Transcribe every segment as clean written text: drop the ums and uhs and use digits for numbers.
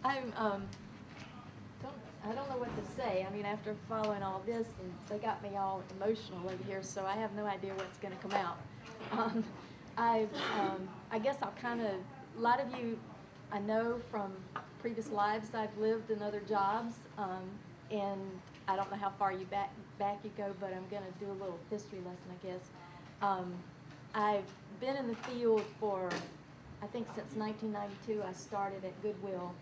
I'm, I don't know what to say. I mean, after following all this, and they got me all emotional over here, so I have no idea what's going to come out. Um, I guess I'll kind of, a lot of you I know from previous lives I've lived in other jobs, and I don't know how far back you go, but I'm going to do a little history lesson, I guess. I've been in the field for, I think since 1992. I started at Goodwill.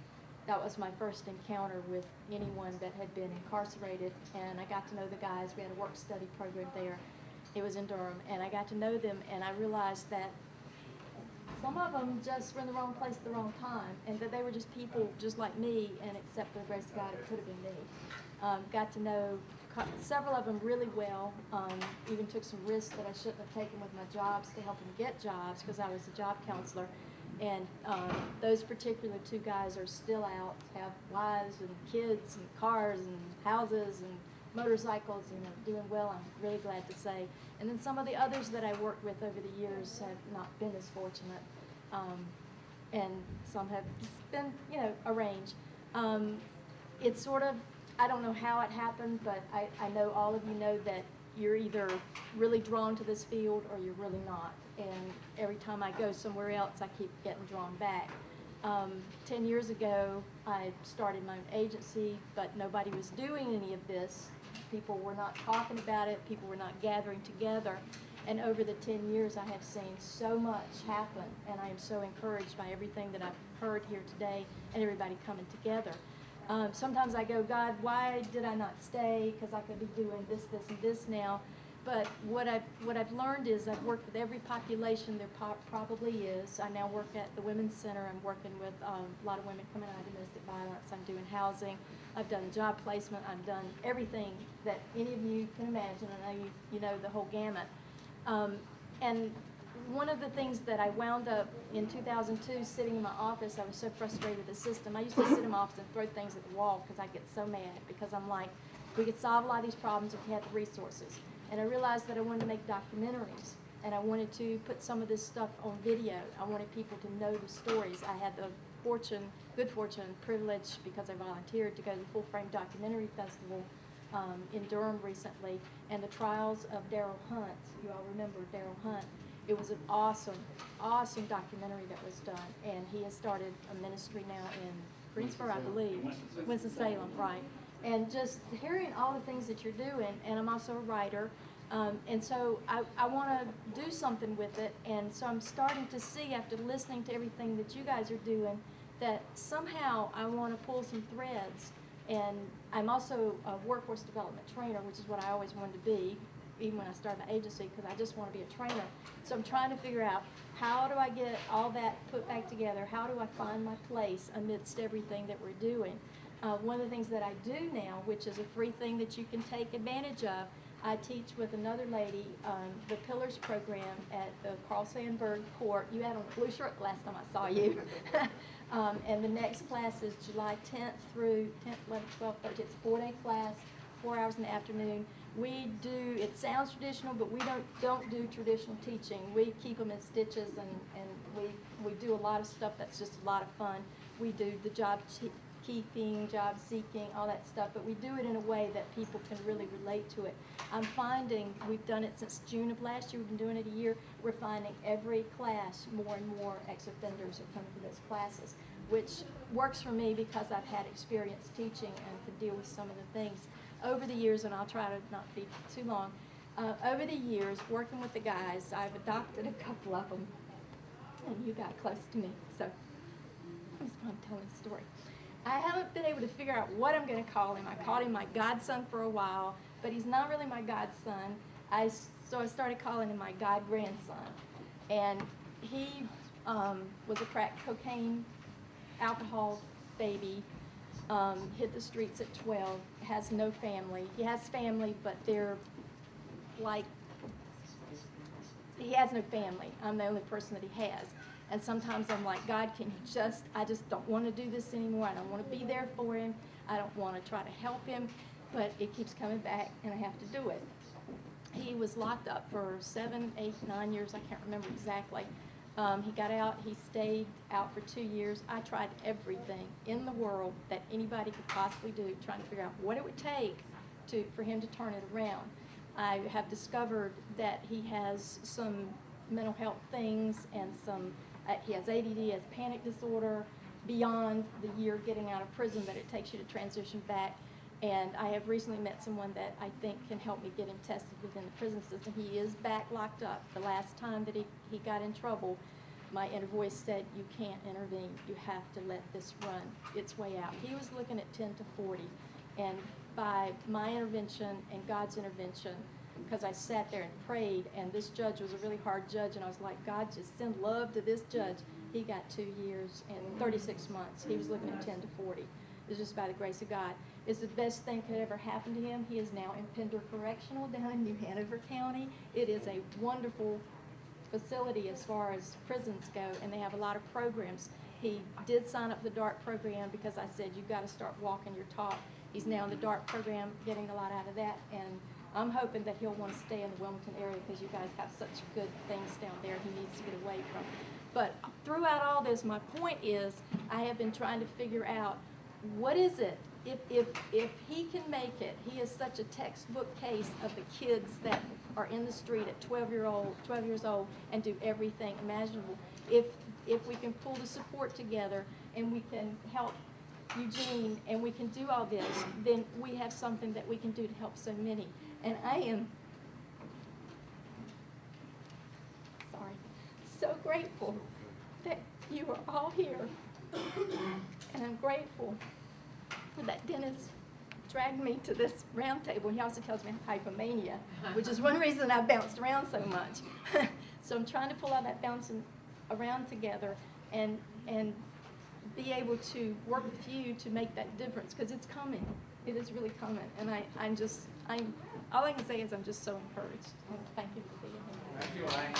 That was my first encounter with anyone that had been incarcerated, and I got to know the guys. We had a work-study program there. It was in Durham, and I got to know them, and I realized that some of them just were in the wrong place at the wrong time, and that they were just people just like me, and except for the grace of God, it could have been me. Got to know several of them really well, even took some risks that I shouldn't have taken with my jobs to help them get jobs, because I was a job counselor. And those particular two guys are still out, have wives and kids and cars and houses and motorcycles, and are doing well, I'm really glad to say. And then some of the others that I worked with over the years have not been as fortunate, and some have been, arranged. It's sort of, I don't know how it happened, but I know all of you know that you're either really drawn to this field or you're really not. And every time I go somewhere else, I keep getting drawn back. 10 years ago, I started my own agency, but nobody was doing any of this. People were not talking about it. People were not gathering together. And over the 10 years, I have seen so much happen, and I am so encouraged by everything that I've heard here today and everybody coming together. Sometimes I go, God, why did I not stay? Because I could be doing this, this, and this now. But what I've learned is I've worked with every population there probably is. I now work at the Women's Center. I'm working with a lot of women coming out of domestic violence. I'm doing housing. I've done job placement. I've done everything that any of you can imagine. I know you know the whole gamut. And one of the things that I wound up in 2002 sitting in my office, I was so frustrated with the system. I used to sit in my office and throw things at the wall because I get so mad, because I'm like, we could solve a lot of these problems if we had the resources. And I realized that I wanted to make documentaries, and I wanted to put some of this stuff on video. I wanted people to know the stories. I had the good fortune and privilege, because I volunteered, to go to the Full Frame Documentary Festival in Durham recently, and the trials of Daryl Hunt. You all remember Daryl Hunt. It was an awesome, awesome documentary that was done, and he has started a ministry now in Greensboro, I believe. Winston-Salem, right. And just hearing all the things that you're doing, and I'm also a writer, and so I want to do something with it, and so I'm starting to see, after listening to everything that you guys are doing, that somehow I want to pull some threads. And I'm also a workforce development trainer, which is what I always wanted to be, even when I started the agency, because I just want to be a trainer. So I'm trying to figure out, how do I get all that put back together? How do I find my place amidst everything that we're doing? One of the things that I do now, which is a free thing that you can take advantage of, I teach with another lady the Pillars program at the Carl Sandburg Court. You had on a blue shirt last time I saw you. And the next class is July 10th through 10th, 11th, 12th, 13th. It's a 4-day class, 4 hours in the afternoon. We do, it sounds traditional, but we don't do traditional teaching. We keep them in stitches, and we do a lot of stuff that's just a lot of fun. We do the job keeping, job seeking, all that stuff, but we do it in a way that people can really relate to it. I'm finding, we've done it since June of last year, we've been doing it a year, we're finding every class more and more ex-offenders are coming to those classes, which works for me because I've had experience teaching and can deal with some of the things. Over the years, and I'll try to not be too long, over the years, working with the guys, I've adopted a couple of them, and you got close to me, so it's fun telling the story. I haven't been able to figure out what I'm going to call him. I called him my godson for a while, but he's not really my godson. So I started calling him my god grandson. And he was a crack cocaine, alcohol baby, hit the streets at 12, has no family. He has family, but they're like, he has no family. I'm the only person that he has. And sometimes I'm like, God, can you I just don't want to do this anymore. I don't want to be there for him. I don't want to try to help him, but it keeps coming back and I have to do it. He was locked up for 7, 8, 9 years. I can't remember exactly. He got out, he stayed out for 2 years. I tried everything in the world that anybody could possibly do, trying to figure out what it would take for him to turn it around. I have discovered that he has some mental health things and he has ADD, he has panic disorder beyond the year getting out of prison that it takes you to transition back. And I have recently met someone that I think can help me get him tested within the prison system. He is back locked up. The last time that he got in trouble, my inner voice said, you can't intervene. You have to let this run its way out. He was looking at 10 to 40. And by my intervention and God's intervention, because I sat there and prayed, and this judge was a really hard judge, and I was like, God, just send love to this judge. He got 2 years and 36 months. He was looking at 10 to 40. It was just by the grace of God. It's the best thing that could ever happen to him. He is now in Pender Correctional down in New Hanover County. It is a wonderful facility as far as prisons go, and they have a lot of programs. He did sign up for the DART program because I said, you've got to start walking your talk. He's now in the DART program, getting a lot out of that, and I'm hoping that he'll want to stay in the Wilmington area because you guys have such good things down there he needs to get away from. But throughout all this, my point is I have been trying to figure out what is it, if he can make it. He is such a textbook case of the kids that are in the street at 12 years old and do everything imaginable. If we can pull the support together and we can help Eugene and we can do all this, then we have something that we can do to help so many. And I am so grateful that you are all here. And I'm grateful that Dennis dragged me to this round table. He also tells me I have hypomania, which is one reason I bounced around so much. So I'm trying to pull all that bouncing around together and be able to work with you to make that difference, because it's coming. It is really coming. And all I can say is I'm just so encouraged. And thank you for being here. Thank you, Elaine.